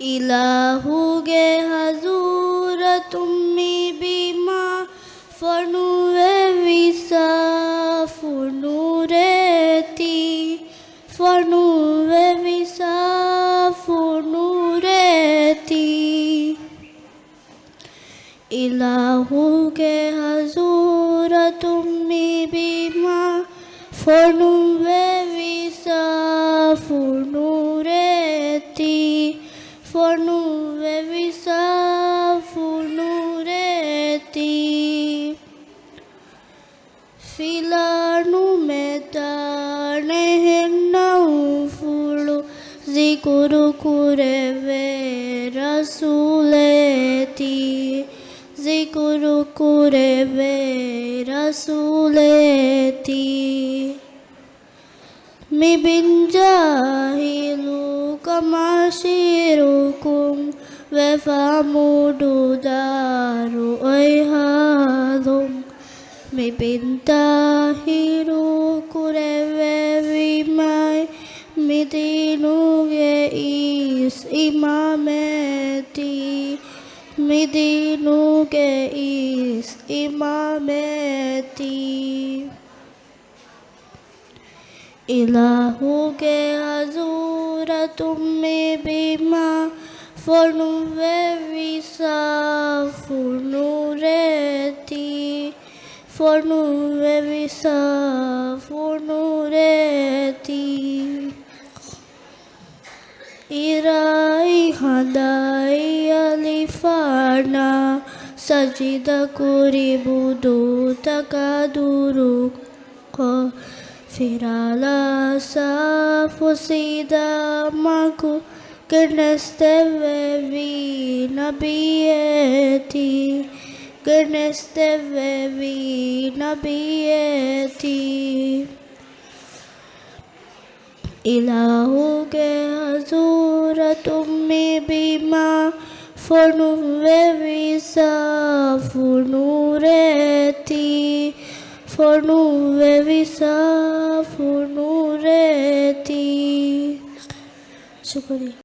इलाहुगे हजूर तुम्मी बीमा फनुवे विसा फनुरेती फनुवे विसा फनुरेती इलाहुगे हजूर तुम्मी बीमा फनुवे विसा फनुरेती फनुवे विसा फनुरेती filanu metane hennau fulu zikuru kureve rasuleti zikuru kureve rasuleti mi bin jahilu kamashirukum ve famudu daru ayhalum mi pintahiru kureve vimai mi dinuge is imameti mi dinuge is imameti इलाहुगे हजूर तुम्मी बीमा फनुवे विसा फनुरेती फनुवे विसा फनुरेती इराई हदाई अलिफाना सजिदा कुरी बुदू तकादुरु को Firala safusida maku Gernestevevi nabieti Gernestevevi nabieti Ilahuge hazur tummi bima Fornuve visa fornureti Fornuve visa fornureti शुक्रिया।